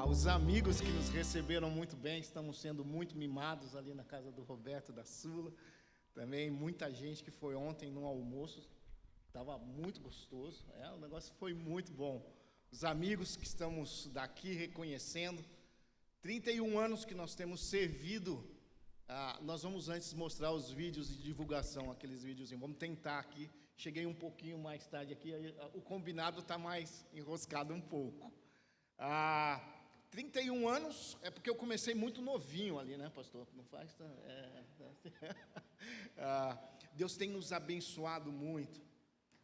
Os amigos que nos receberam muito bem, estamos sendo muito mimados ali na casa do Roberto da Sula. Também muita gente que foi ontem no almoço, estava muito gostoso, o negócio foi muito bom. Os amigos que estamos daqui reconhecendo, 31 anos que nós temos servido. Nós vamos antes mostrar os vídeos de divulgação, aqueles vídeos, vamos tentar aqui. Cheguei um pouquinho mais tarde aqui, o combinado está mais enroscado um pouco. 31 anos, é porque eu comecei muito novinho ali, né, pastor? Não faz? Deus tem nos abençoado muito.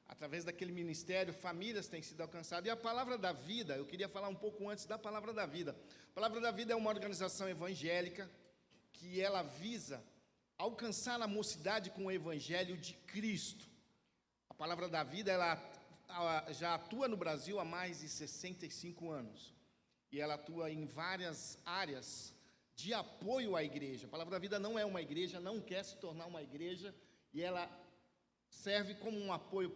Através daquele ministério, famílias têm sido alcançadas. E a Palavra da Vida, eu queria falar um pouco antes da Palavra da Vida. A Palavra da Vida é uma organização evangélica que ela visa alcançar a mocidade com o Evangelho de Cristo. A Palavra da Vida, ela já atua no Brasil há mais de 65 anos. E ela atua em várias áreas de apoio à igreja. A Palavra da Vida não é uma igreja, não quer se tornar uma igreja, e ela serve como um apoio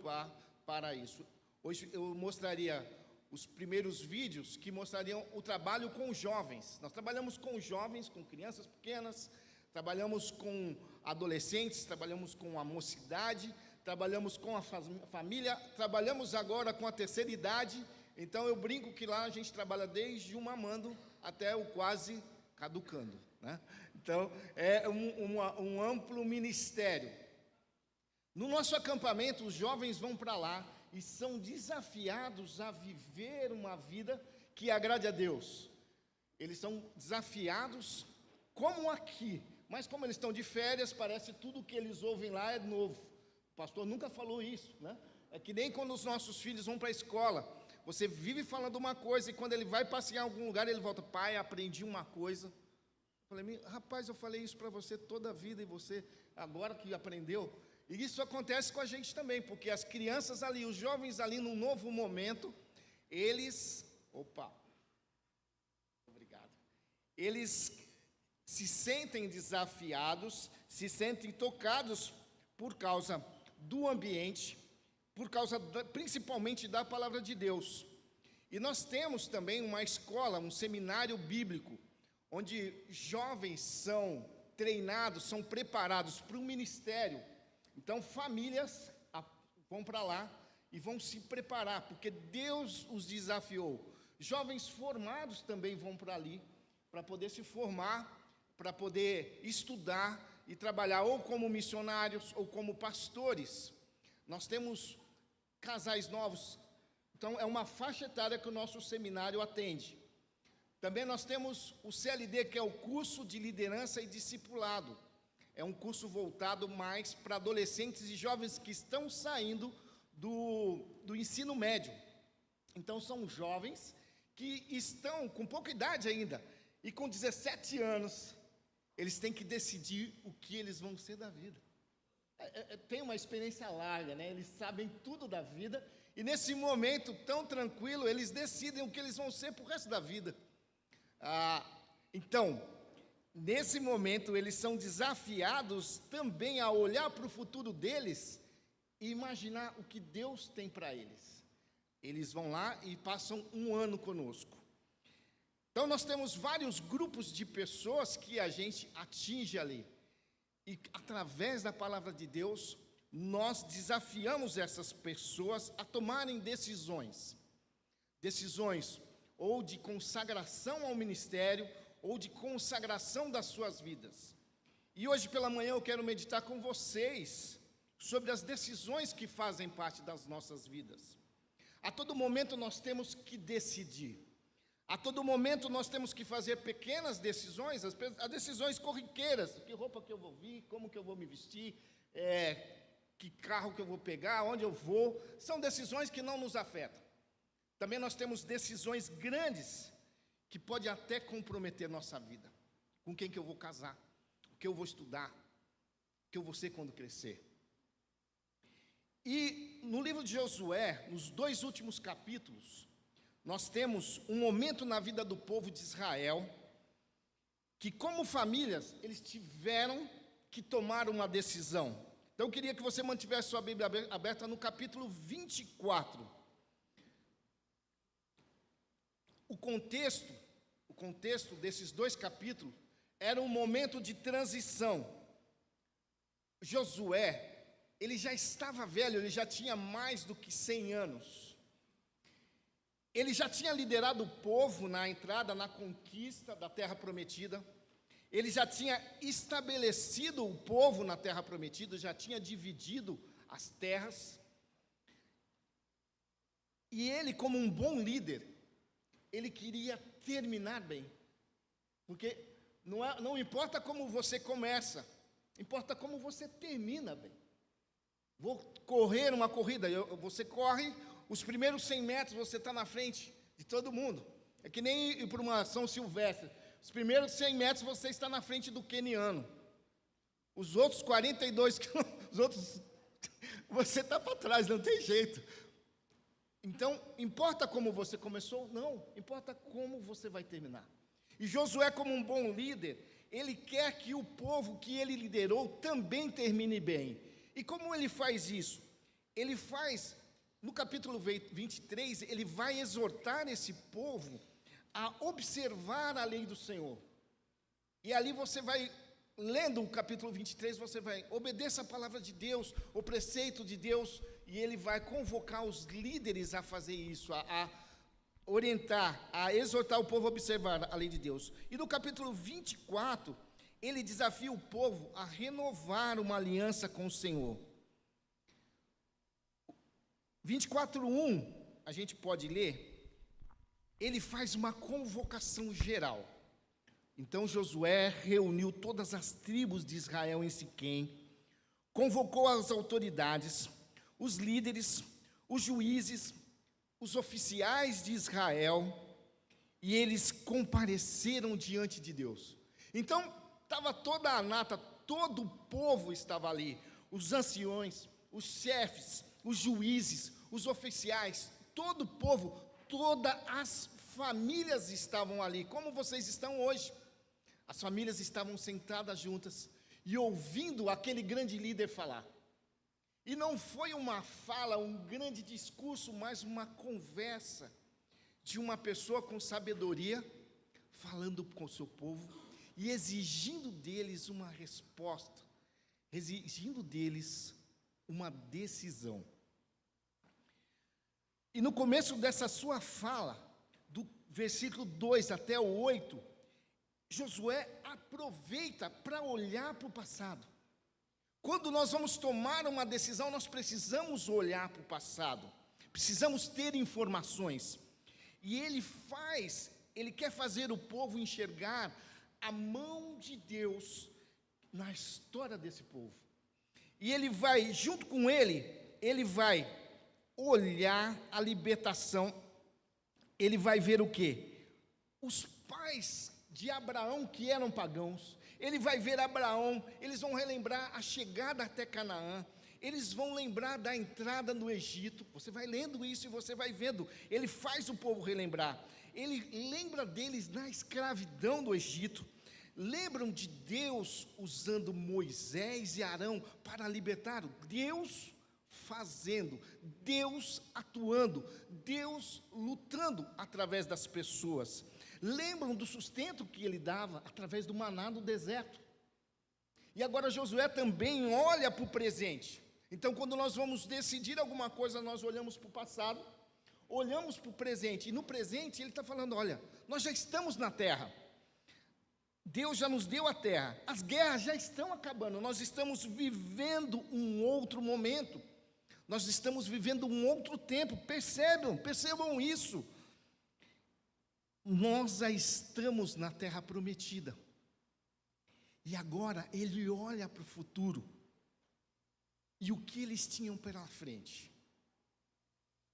para isso. Hoje eu mostraria os primeiros vídeos que mostrariam o trabalho com os jovens. Nós trabalhamos com jovens, com crianças pequenas, trabalhamos com adolescentes, trabalhamos com a mocidade, trabalhamos com a família, trabalhamos agora com a terceira idade. Então eu brinco que lá a gente trabalha desde o mamando até o quase caducando, né? Então é um amplo ministério. No nosso acampamento, os jovens vão para lá e são desafiados a viver uma vida que agrade a Deus. Eles são desafiados como aqui, mas como eles estão de férias, parece que tudo que eles ouvem lá é novo. O pastor nunca falou isso, né? É que nem quando os nossos filhos vão para a escola. Você vive falando uma coisa e quando ele vai passear em algum lugar, ele volta, pai, aprendi uma coisa. Eu falei, rapaz, eu falei isso para você toda a vida e você agora que aprendeu. E isso acontece com a gente também, porque as crianças ali, os jovens ali, num novo momento, eles se sentem desafiados, se sentem tocados por causa do ambiente, por causa principalmente da palavra de Deus. E nós temos também uma escola, um seminário bíblico, onde jovens são treinados, são preparados para o ministério. Então famílias vão para lá e vão se preparar, porque Deus os desafiou. Jovens formados também vão para ali, para poder se formar, para poder estudar e trabalhar ou como missionários ou como pastores. Nós temos casais novos, então é uma faixa etária que o nosso seminário atende. Também nós temos o CLD, que é o curso de liderança e discipulado. É um curso voltado mais para adolescentes e jovens que estão saindo do ensino médio. Então são jovens que estão com pouca idade ainda, e com 17 anos, eles têm que decidir o que eles vão ser da vida. Tem uma experiência larga, né? Eles sabem tudo da vida, e nesse momento tão tranquilo, eles decidem o que eles vão ser para o resto da vida. Então, nesse momento, eles são desafiados também a olhar para o futuro deles e imaginar o que Deus tem para eles. Eles vão lá e passam um ano conosco. Então, nós temos vários grupos de pessoas que a gente atinge ali. E, através da palavra de Deus, nós desafiamos essas pessoas a tomarem decisões. Decisões ou de consagração ao ministério, ou de consagração das suas vidas. E hoje pela manhã eu quero meditar com vocês sobre as decisões que fazem parte das nossas vidas. A todo momento nós temos que decidir. A todo momento nós temos que fazer pequenas decisões, as decisões corriqueiras, que roupa que eu vou vir, como que eu vou me vestir, que carro que eu vou pegar, onde eu vou, são decisões que não nos afetam. Também nós temos decisões grandes, que podem até comprometer nossa vida. Com quem que eu vou casar, o que eu vou estudar, o que eu vou ser quando crescer. E no livro de Josué, nos 2 últimos capítulos, nós temos um momento na vida do povo de Israel, que como famílias, eles tiveram que tomar uma decisão. Então eu queria que você mantivesse sua Bíblia aberta no capítulo 24. O contexto contexto desses 2 capítulos, era um momento de transição. Josué, ele já estava velho, ele já tinha mais do que 100 anos. Ele já tinha liderado o povo na entrada, na conquista da terra prometida. Ele já tinha estabelecido o povo na terra prometida, já tinha dividido as terras. E ele, como um bom líder, ele queria terminar bem. Porque não importa como você começa, importa como você termina bem. Vou correr uma corrida, você corre, os primeiros 100 metros você está na frente de todo mundo. É que nem ir para uma São Silvestre. Os primeiros 100 metros você está na frente do queniano. Os outros 42 quilômetros, você está para trás, não tem jeito. Então, importa como você começou? Não, importa como você vai terminar. E Josué, como um bom líder, ele quer que o povo que ele liderou também termine bem. E como ele faz isso? Ele faz, no capítulo 23, ele vai exortar esse povo a observar a lei do Senhor. E ali você vai, lendo o capítulo 23, você vai obedecer a palavra de Deus, o preceito de Deus, e ele vai convocar os líderes a fazer isso, a orientar, a exortar o povo a observar a lei de Deus. E no capítulo 24, ele desafia o povo a renovar uma aliança com o Senhor. 24:1, a gente pode ler, ele faz uma convocação geral. Então Josué reuniu todas as tribos de Israel em Siquém, convocou as autoridades, os líderes, os juízes, os oficiais de Israel, e eles compareceram diante de Deus. Então, estava toda a nata, todo o povo estava ali, os anciões, os chefes, os juízes, os oficiais, todo o povo, todas as famílias estavam ali, como vocês estão hoje. As famílias estavam sentadas juntas e ouvindo aquele grande líder falar. E não foi uma fala, um grande discurso, mas uma conversa de uma pessoa com sabedoria, falando com o seu povo e exigindo deles uma resposta, exigindo deles uma decisão. E no começo dessa sua fala, do versículo 2 até o 8, Josué aproveita para olhar para o passado. Quando nós vamos tomar uma decisão, nós precisamos olhar para o passado, precisamos ter informações. E ele quer fazer o povo enxergar a mão de Deus na história desse povo. E ele vai, junto com ele vai olhar a libertação. Ele vai ver o quê? Os pais de Abraão que eram pagãos. Ele vai ver Abraão, eles vão relembrar a chegada até Canaã, eles vão lembrar da entrada no Egito. Você vai lendo isso e você vai vendo, ele faz o povo relembrar. Ele lembra deles na escravidão do Egito, lembram de Deus usando Moisés e Arão para libertar, Deus fazendo, Deus atuando, Deus lutando através das pessoas. Lembram do sustento que ele dava através do maná no deserto. E agora Josué também olha para o presente. Então, quando nós vamos decidir alguma coisa, nós olhamos para o passado, olhamos para o presente. E no presente ele está falando, olha, nós já estamos na terra. Deus já nos deu a terra. As guerras já estão acabando. Nós estamos vivendo um outro momento. Nós estamos vivendo um outro tempo. Percebam isso. Nós já estamos na terra prometida. E agora ele olha para o futuro. E o que eles tinham pela frente?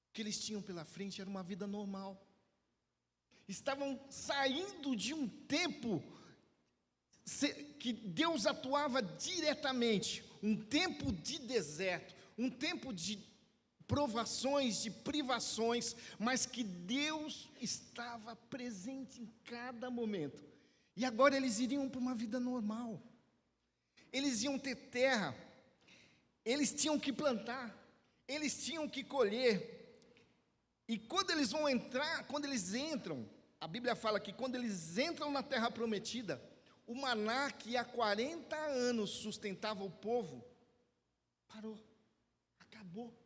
O que eles tinham pela frente era uma vida normal. Estavam saindo de um tempo que Deus atuava diretamente. Um tempo de deserto. Um tempo de provações, de privações, mas que Deus estava presente em cada momento. E agora eles iriam para uma vida normal. Eles iam ter terra, eles tinham que plantar, eles tinham que colher. E quando eles entram, a Bíblia fala que quando eles entram na terra prometida, o maná que há 40 anos sustentava o povo, parou, acabou.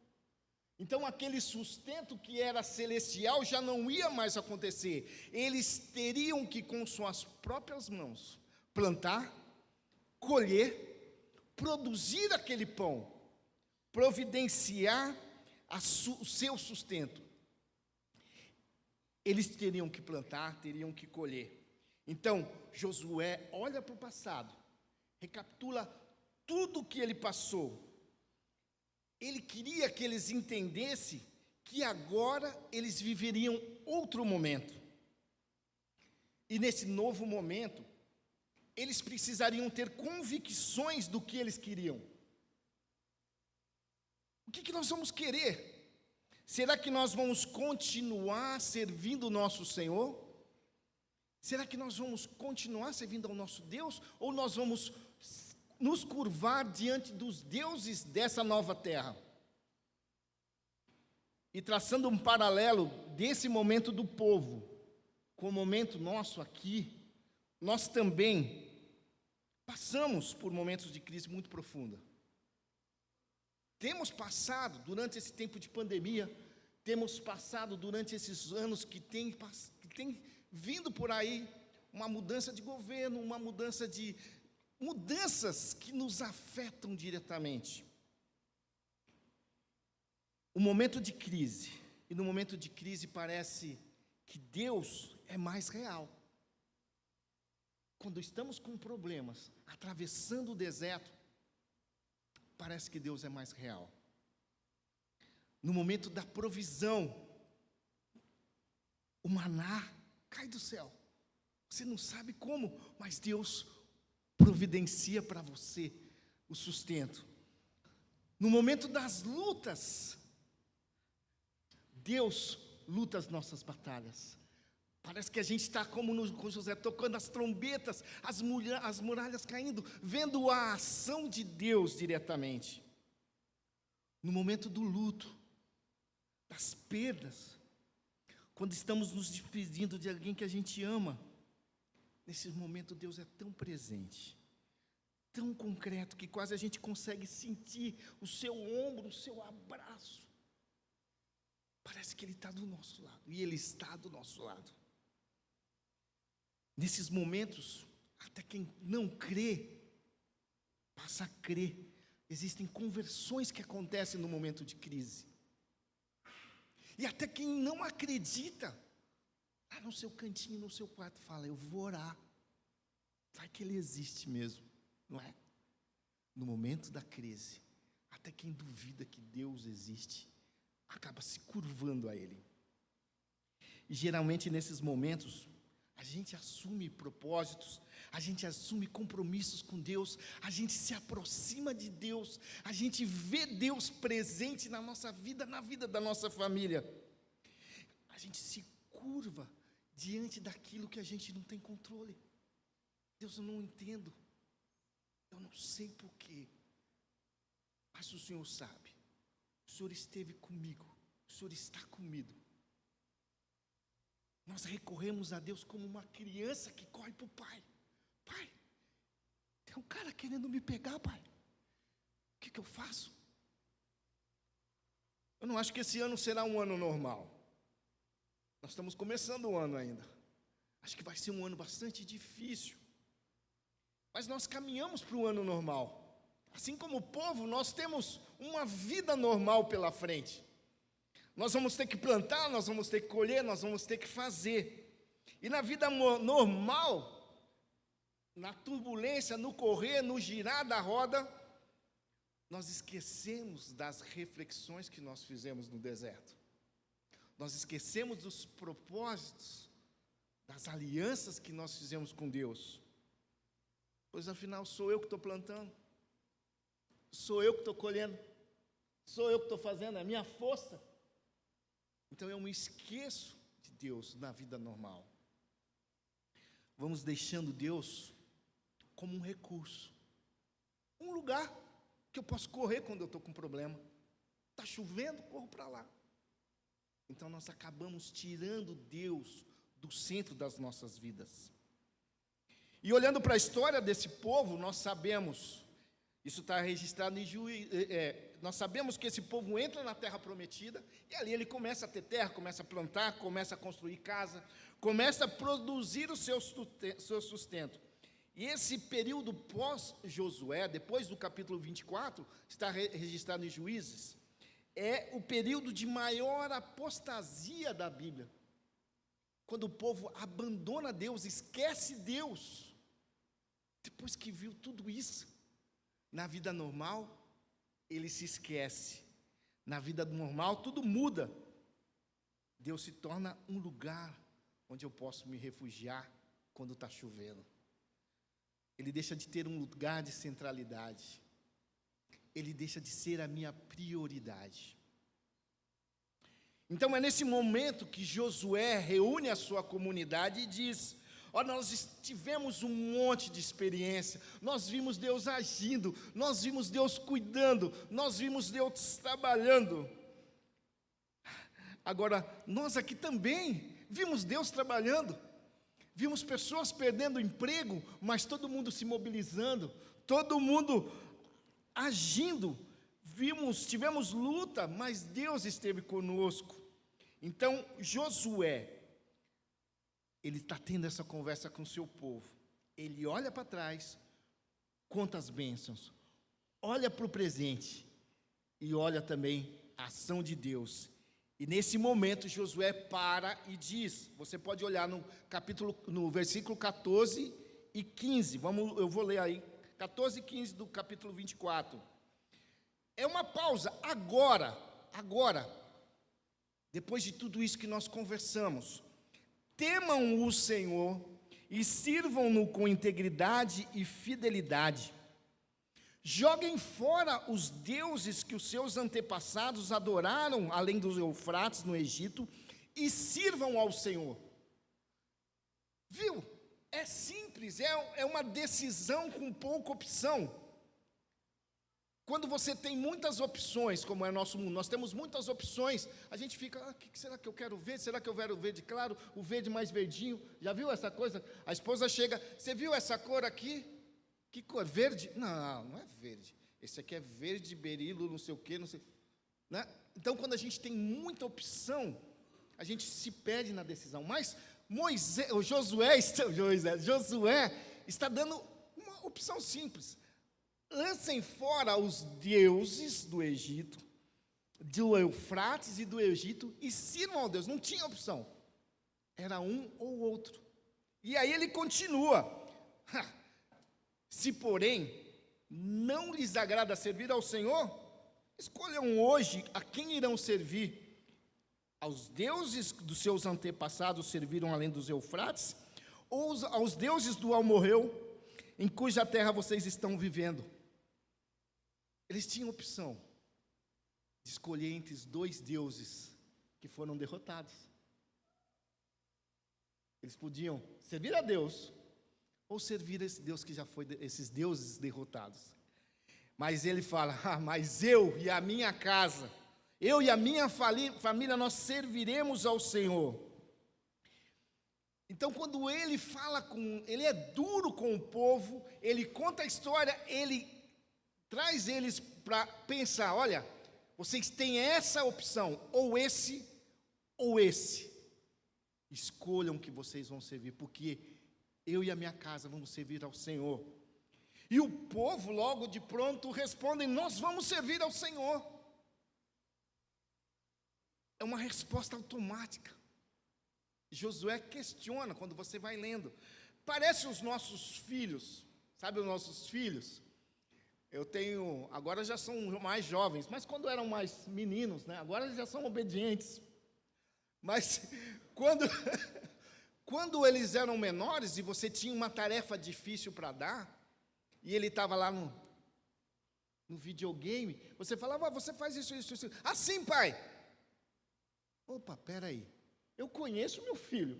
Então aquele sustento que era celestial já não ia mais acontecer. Eles teriam que, com suas próprias mãos, plantar, colher, produzir aquele pão, providenciar o seu sustento. Eles teriam que plantar, teriam que colher. Então, Josué olha para o passado, recapitula tudo o que ele passou. Ele queria que eles entendessem que agora eles viveriam outro momento. E nesse novo momento, eles precisariam ter convicções do que eles queriam. O que nós vamos querer? Será que nós vamos continuar servindo o nosso Senhor? Será que nós vamos continuar servindo ao nosso Deus? Ou nós vamos nos curvar diante dos deuses dessa nova terra? E traçando um paralelo desse momento do povo com o momento nosso aqui, nós também passamos por momentos de crise muito profunda. Temos passado, durante esse tempo de pandemia, temos passado durante esses anos que tem vindo por aí, uma mudança de governo, mudanças que nos afetam diretamente. O momento de crise, e no momento de crise parece que Deus é mais real. Quando estamos com problemas, atravessando o deserto, parece que Deus é mais real. No momento da provisão, o maná cai do céu. Você não sabe como, mas Deus providencia para você o sustento. No momento das lutas, Deus luta as nossas batalhas. Parece que a gente está como com José, tocando as trombetas, as muralhas caindo, vendo a ação de Deus diretamente. No momento do luto, das perdas, quando estamos nos despedindo de alguém que a gente ama, nesse momento Deus é tão presente, tão concreto, que quase a gente consegue sentir o seu ombro, o seu abraço. Parece que Ele está do nosso lado, e Ele está do nosso lado. Nesses momentos, até quem não crê, passa a crer. Existem conversões que acontecem no momento de crise. E até quem não acredita, lá no seu cantinho, no seu quarto, fala: eu vou orar. Vai que Ele existe mesmo, não é? No momento da crise, até quem duvida que Deus existe, acaba se curvando a Ele. E geralmente nesses momentos, a gente assume propósitos, a gente assume compromissos com Deus, a gente se aproxima de Deus, a gente vê Deus presente na nossa vida, na vida da nossa família. A gente se curva diante daquilo que a gente não tem controle. Deus, eu não entendo, eu não sei porquê, mas o Senhor sabe, o Senhor esteve comigo, o Senhor está comigo. Nós recorremos a Deus como uma criança que corre para o pai. Pai, tem um cara querendo me pegar, pai. O que eu faço? Eu não acho que esse ano será um ano normal. Nós estamos começando o ano ainda. Acho que vai ser um ano bastante difícil. Mas nós caminhamos para o ano normal. Assim como o povo, nós temos uma vida normal pela frente. Nós vamos ter que plantar, nós vamos ter que colher, nós vamos ter que fazer. E na vida normal, na turbulência, no correr, no girar da roda, nós esquecemos das reflexões que nós fizemos no deserto. Nós esquecemos dos propósitos, das alianças que nós fizemos com Deus. Pois afinal, sou eu que estou plantando, sou eu que estou colhendo, sou eu que estou fazendo, é a minha força. Então eu me esqueço de Deus na vida normal. Vamos deixando Deus como um recurso, um lugar que eu posso correr quando eu estou com problema. Está chovendo, corro para lá. Então nós acabamos tirando Deus do do centro das nossas vidas. E olhando para a história desse povo, nós sabemos, isso está registrado em Juízes, nós sabemos que esse povo entra na terra prometida, e ali ele começa a ter terra, começa a plantar, começa a construir casa, começa a produzir o seu sustento. E esse período pós-Josué, depois do capítulo 24, está registrado em Juízes, é o período de maior apostasia da Bíblia. Quando o povo abandona Deus, esquece Deus. Depois que viu tudo isso, na vida normal, ele se esquece. Na vida normal, tudo muda. Deus se torna um lugar onde eu posso me refugiar quando está chovendo. Ele deixa de ter um lugar de centralidade. Ele deixa de ser a minha prioridade. Então é nesse momento que Josué reúne a sua comunidade e diz: nós tivemos um monte de experiência, nós vimos Deus agindo, nós vimos Deus cuidando, nós vimos Deus trabalhando. Agora, nós aqui também vimos Deus trabalhando. Vimos pessoas perdendo emprego, mas todo mundo se mobilizando, todo mundo agindo. Tivemos luta, mas Deus esteve conosco. Então, Josué, ele está tendo essa conversa com o seu povo. Ele olha para trás, conta as bênçãos, olha para o presente e olha também a ação de Deus. E nesse momento Josué para e diz, você pode olhar no versículo 14 e 15, eu vou ler aí, 14 e 15 do capítulo 24. É uma pausa, agora, depois de tudo isso que nós conversamos, temam o Senhor e sirvam-no com integridade e fidelidade. Joguem fora os deuses que os seus antepassados adoraram, além dos Eufrates, no Egito, e sirvam ao Senhor. Viu? É simples, é uma decisão com pouca opção. Quando você tem muitas opções, como é o nosso mundo, nós temos muitas opções, a gente fica, o que será que eu quero ver? Será que eu quero o verde claro, o verde mais verdinho? Já viu essa coisa? A esposa chega, você viu essa cor aqui? Que cor? Verde? Não é verde. Esse aqui é verde, berilo, não sei o quê, não sei. Né? Então, quando a gente tem muita opção, a gente se perde na decisão. Mas Josué está dando uma opção simples. Lancem fora os deuses do Egito, do Eufrates e do Egito, e sirvam ao Deus. Não tinha opção. Era um ou outro. E aí ele continua. Se, porém, não lhes agrada servir ao Senhor, escolham hoje a quem irão servir. Aos deuses dos seus antepassados serviram além dos Eufrates, ou aos deuses do Amorreu, em cuja terra vocês estão vivendo. Eles tinham opção de escolher entre os dois deuses que foram derrotados. Eles podiam servir a Deus, ou servir esse Deus que já foi, esses deuses derrotados. Mas ele fala, mas eu e a minha casa, eu e a minha família, nós serviremos ao Senhor. Então, quando ele ele é duro com o povo, ele conta a história, ele traz eles para pensar, olha, vocês têm essa opção, ou esse, ou esse. Escolham que vocês vão servir, porque eu e a minha casa vamos servir ao Senhor. E o povo logo de pronto respondem, nós vamos servir ao Senhor. É uma resposta automática. Josué questiona quando você vai lendo. Parece os nossos filhos, sabe os nossos filhos? Eu tenho, agora já são mais jovens, mas quando eram mais meninos, né? Agora eles já são obedientes. Mas quando eles eram menores e você tinha uma tarefa difícil para dar, e ele estava lá no videogame, você falava, você faz isso. Assim, pai. Opa, peraí. Eu conheço meu filho.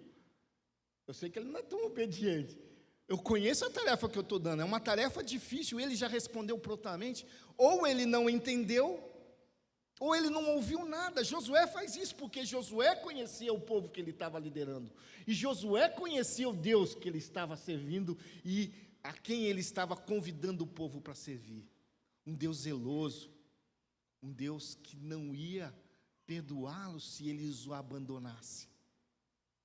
Eu sei que ele não é tão obediente. Eu conheço a tarefa que eu estou dando. É uma tarefa difícil. Ele já respondeu prontamente. Ou ele não entendeu, Ou ele não ouviu nada. Josué faz isso, porque Josué conhecia o povo que ele estava liderando. E Josué conhecia o Deus que ele estava servindo e a quem ele estava convidando o povo para servir. Um Deus zeloso, um Deus que não ia perdoá-los se eles o abandonassem.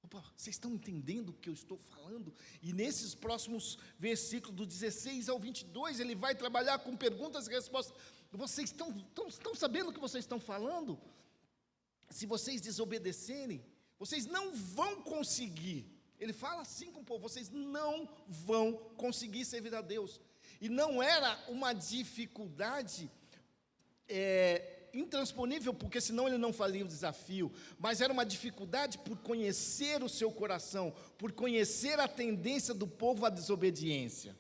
Opa, vocês estão entendendo o que eu estou falando? E nesses próximos versículos, do 16 ao 22, ele vai trabalhar com perguntas e respostas. Vocês estão sabendo o que vocês estão falando? Se vocês desobedecerem, vocês não vão conseguir. Ele fala assim com o povo: vocês não vão conseguir servir a Deus. E não era uma dificuldade intransponível, porque senão ele não faria o desafio, mas era uma dificuldade por conhecer o seu coração, por conhecer a tendência do povo à desobediência.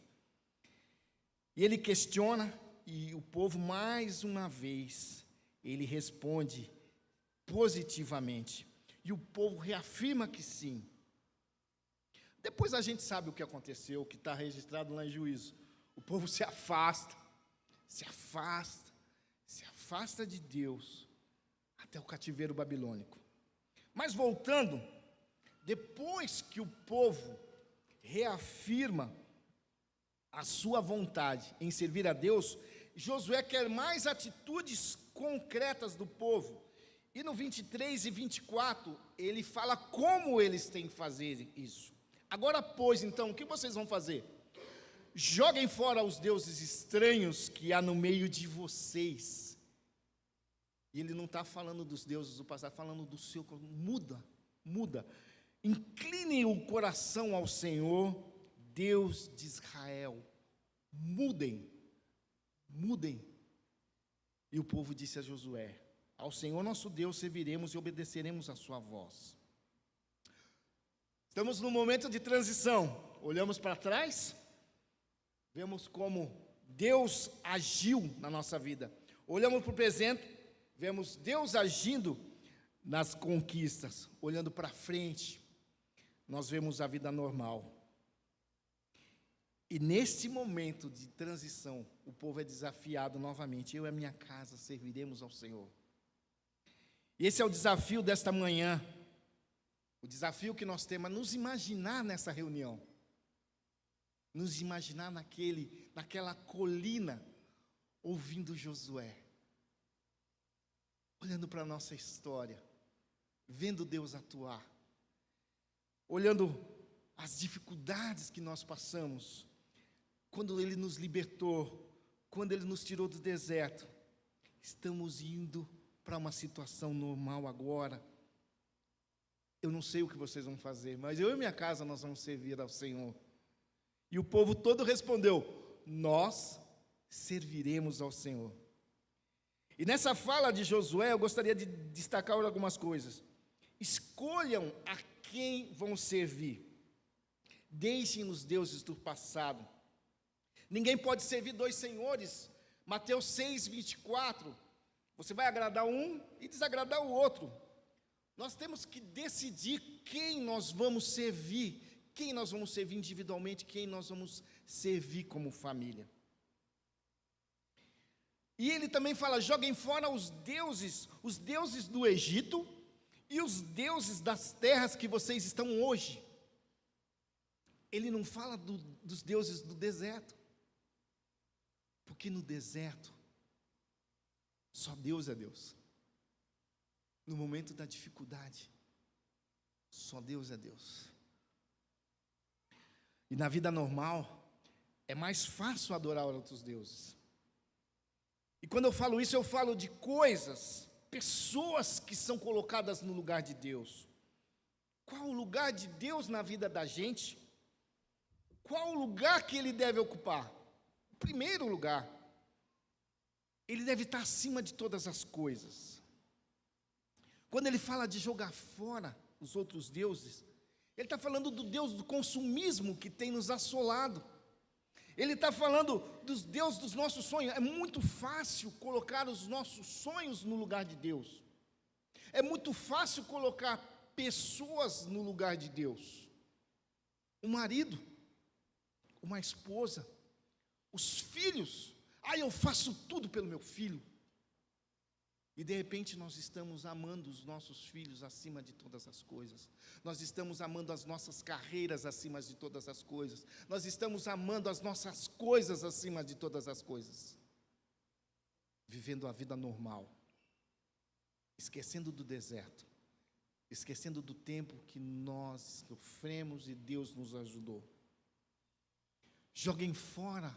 E ele questiona, e o povo, mais uma vez, ele responde positivamente, e o povo reafirma que sim. Depois a gente sabe o que aconteceu, o que está registrado lá em Juízo. O povo se afasta de Deus, até o cativeiro babilônico. Mas voltando, depois que o povo reafirma a sua vontade em servir a Deus, Josué quer mais atitudes concretas do povo. E no 23 e 24, ele fala como eles têm que fazer isso. Agora, pois, então, o que vocês vão fazer? Joguem fora os deuses estranhos que há no meio de vocês. E ele não está falando dos deuses do passado, está falando do seu. Muda. Incline o coração ao Senhor, Deus de Israel. Mudem. E o povo disse a Josué: ao Senhor nosso Deus serviremos e obedeceremos a sua voz. Estamos num momento de transição. Olhamos para trás, vemos como Deus agiu na nossa vida. Olhamos para o presente, vemos Deus agindo nas conquistas. Olhando para frente, nós vemos a vida normal. E neste momento de transição, o povo é desafiado novamente. Eu e a minha casa serviremos ao Senhor. E esse é o desafio desta manhã. O desafio que nós temos é nos imaginar nessa reunião. Nos imaginar naquela colina, ouvindo Josué. Olhando para a nossa história, vendo Deus atuar. Olhando as dificuldades que nós passamos, quando Ele nos libertou, quando Ele nos tirou do deserto. Estamos indo para uma situação normal agora. Eu não sei o que vocês vão fazer, mas eu e minha casa nós vamos servir ao Senhor. E o povo todo respondeu: nós serviremos ao Senhor. E nessa fala de Josué, eu gostaria de destacar algumas coisas. Escolham a quem vão servir. Deixem os deuses do passado. Ninguém pode servir dois senhores. Mateus 6, 24. Você vai agradar um e desagradar o outro. Nós temos que decidir quem nós vamos servir. Quem nós vamos servir individualmente, quem nós vamos servir como família. E ele também fala: joguem fora os deuses do Egito e os deuses das terras que vocês estão hoje. Ele não fala dos deuses do deserto, porque no deserto só Deus é Deus. No momento da dificuldade, só Deus é Deus. E na vida normal, é mais fácil adorar outros deuses. E quando eu falo isso, eu falo de coisas, pessoas que são colocadas no lugar de Deus. Qual o lugar de Deus na vida da gente? Qual o lugar que Ele deve ocupar? O primeiro lugar. Ele deve estar acima de todas as coisas. Quando Ele fala de jogar fora os outros deuses, Ele está falando do Deus do consumismo que tem nos assolado. Ele está falando dos deuses dos nossos sonhos. É muito fácil colocar os nossos sonhos no lugar de Deus. É muito fácil colocar pessoas no lugar de Deus. O marido, uma esposa, os filhos. Eu faço tudo pelo meu filho. E de repente nós estamos amando os nossos filhos acima de todas as coisas. Nós estamos amando as nossas carreiras acima de todas as coisas. Nós estamos amando as nossas coisas acima de todas as coisas. Vivendo a vida normal. Esquecendo do deserto. Esquecendo do tempo que nós sofremos e Deus nos ajudou. Joguem fora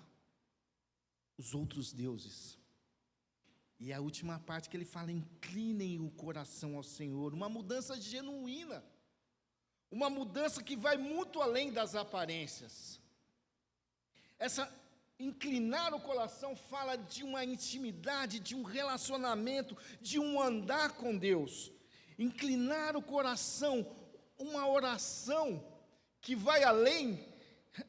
os outros deuses. E a última parte que ele fala, inclinem o coração ao Senhor, uma mudança genuína, uma mudança que vai muito além das aparências. Essa inclinar o coração fala de uma intimidade, de um relacionamento, de um andar com Deus. Inclinar o coração, uma oração que vai além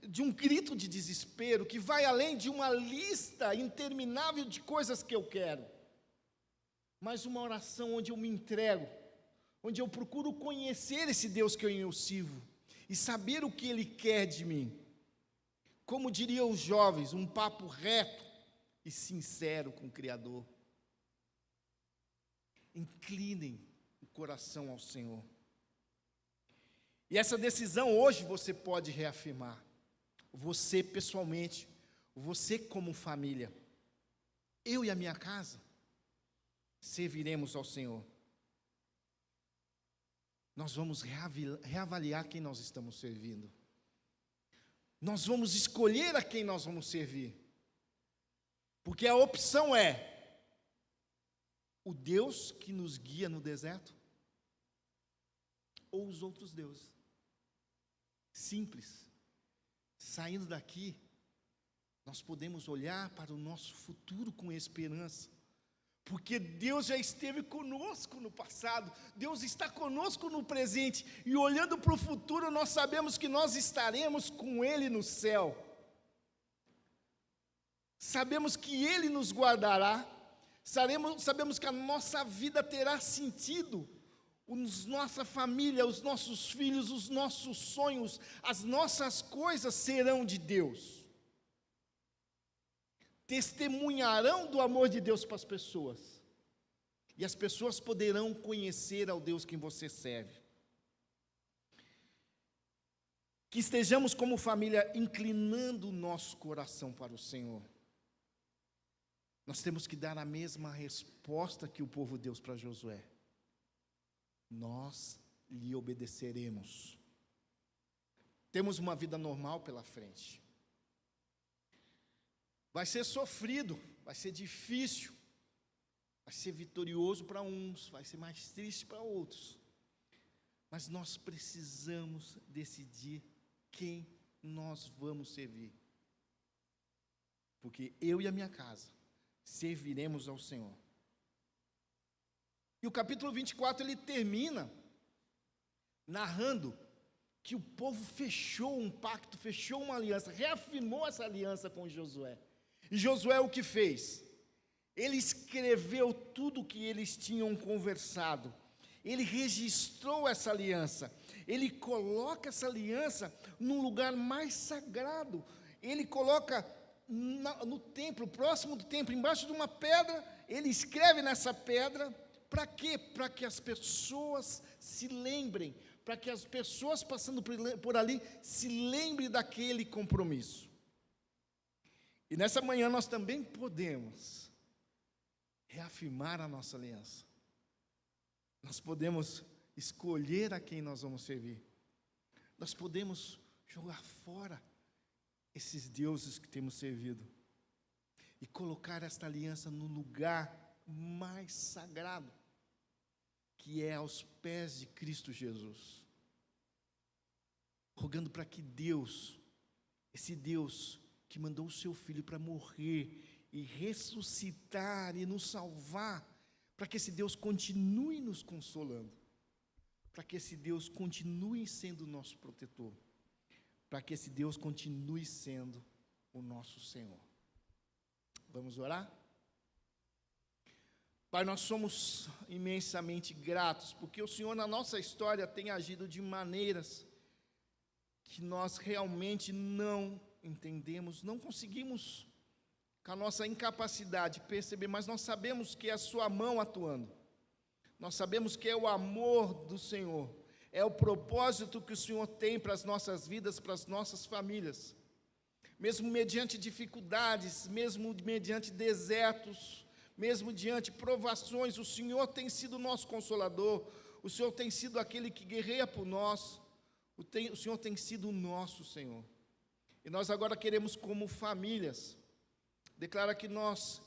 de um grito de desespero, que vai além de uma lista interminável de coisas que eu quero. Mas uma oração onde eu me entrego, onde eu procuro conhecer esse Deus que eu sirvo e saber o que Ele quer de mim. Como diriam os jovens, um papo reto e sincero com o Criador. Inclinem o coração ao Senhor. E essa decisão hoje você pode reafirmar. Você pessoalmente, você como família, eu e a minha casa, serviremos ao Senhor. Nós vamos reavaliar quem nós estamos servindo. Nós vamos escolher a quem nós vamos servir. Porque a opção é o Deus que nos guia no deserto ou os outros deuses. Simples. Saindo daqui, nós podemos olhar para o nosso futuro com esperança. Porque Deus já esteve conosco no passado, Deus está conosco no presente, e olhando para o futuro, nós sabemos que nós estaremos com Ele no céu. Sabemos que Ele nos guardará, sabemos que a nossa vida terá sentido, nossa família, os nossos filhos, os nossos sonhos, as nossas coisas serão de Deus. Testemunharão do amor de Deus para as pessoas. E as pessoas poderão conhecer ao Deus que você serve. Que estejamos como família inclinando o nosso coração para o Senhor. Nós temos que dar a mesma resposta que o povo deu para Josué. Nós lhe obedeceremos. Temos uma vida normal pela frente. Vai ser sofrido, vai ser difícil, vai ser vitorioso para uns, vai ser mais triste para outros. Mas nós precisamos decidir quem nós vamos servir. Porque eu e a minha casa serviremos ao Senhor. E o capítulo 24 ele termina narrando que o povo fechou um pacto, fechou uma aliança, reafirmou essa aliança com Josué. E Josué o que fez? Ele escreveu tudo o que eles tinham conversado. Ele registrou essa aliança. Ele coloca essa aliança num lugar mais sagrado. Ele coloca no templo, próximo do templo, embaixo de uma pedra. Ele escreve nessa pedra. Para quê? Para que as pessoas se lembrem. Para que as pessoas passando por ali se lembrem daquele compromisso. E nessa manhã nós também podemos reafirmar a nossa aliança. Nós podemos escolher a quem nós vamos servir. Nós podemos jogar fora esses deuses que temos servido e colocar esta aliança no lugar mais sagrado, que é aos pés de Cristo Jesus. Rogando para que Deus, esse Deus que mandou o seu Filho para morrer e ressuscitar e nos salvar, para que esse Deus continue nos consolando, para que esse Deus continue sendo o nosso protetor, para que esse Deus continue sendo o nosso Senhor. Vamos orar? Pai, nós somos imensamente gratos, porque o Senhor na nossa história tem agido de maneiras que nós realmente não entendemos, não conseguimos com a nossa incapacidade de perceber, mas nós sabemos que é a sua mão atuando. Nós sabemos que é o amor do Senhor, é o propósito que o Senhor tem para as nossas vidas, para as nossas famílias. Mesmo mediante dificuldades, mesmo mediante desertos, mesmo diante provações, o Senhor tem sido o nosso consolador, o Senhor tem sido aquele que guerreia por nós, o Senhor tem sido o nosso Senhor. E nós agora queremos, como famílias, declarar que nós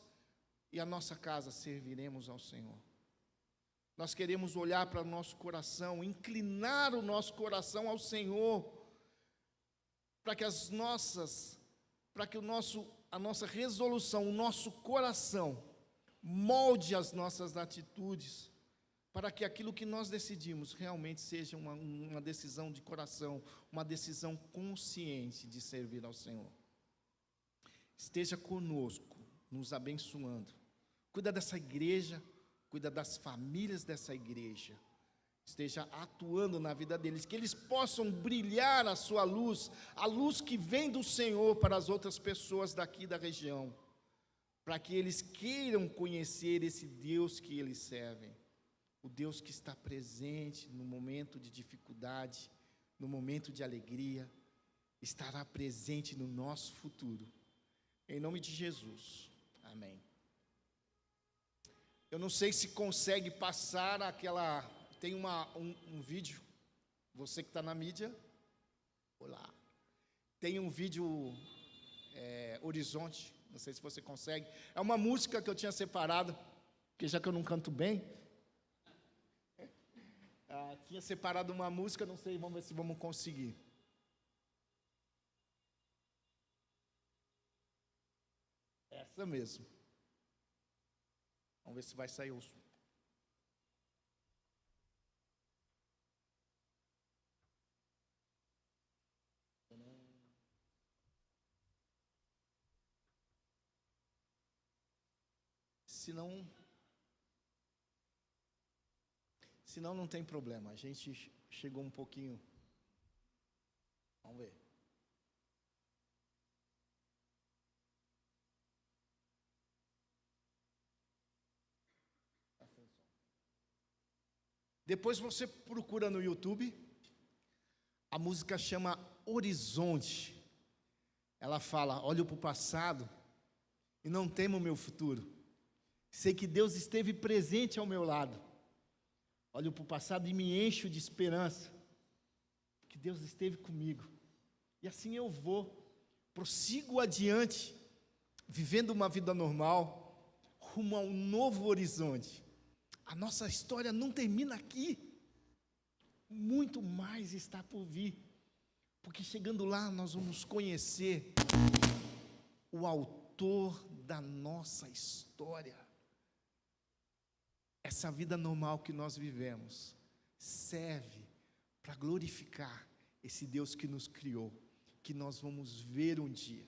e a nossa casa serviremos ao Senhor. Nós queremos olhar para o nosso coração, inclinar o nosso coração ao Senhor, para que a nossa resolução, o nosso coração, molde as nossas atitudes, para que aquilo que nós decidimos realmente seja uma decisão de coração, uma decisão consciente de servir ao Senhor. Esteja conosco, nos abençoando. Cuida dessa igreja, cuida das famílias dessa igreja. Esteja atuando na vida deles, que eles possam brilhar a sua luz, a luz que vem do Senhor para as outras pessoas daqui da região, para que eles queiram conhecer esse Deus que eles servem, o Deus que está presente no momento de dificuldade, no momento de alegria, estará presente no nosso futuro, em nome de Jesus, amém. Eu não sei se consegue passar aquela... Tem um vídeo, você que está na mídia, olá, tem um vídeo Horizonte, não sei se você consegue, é uma música que eu tinha separado, porque já que eu não canto bem, tinha separado uma música, não sei, vamos ver se vamos conseguir. Essa mesmo. Vamos ver se vai sair o som. Senão não tem problema, a gente chegou um pouquinho, vamos ver. Depois você procura no YouTube, a música chama Horizonte, ela fala, olho para o passado e não temo o meu futuro, sei que Deus esteve presente ao meu lado. Olho para o passado e me encho de esperança, que Deus esteve comigo. E assim eu prossigo adiante, vivendo uma vida normal, rumo a um novo horizonte. A nossa história não termina aqui, muito mais está por vir, porque chegando lá nós vamos conhecer o autor da nossa história. Essa vida normal que nós vivemos serve para glorificar esse Deus que nos criou, que nós vamos ver um dia.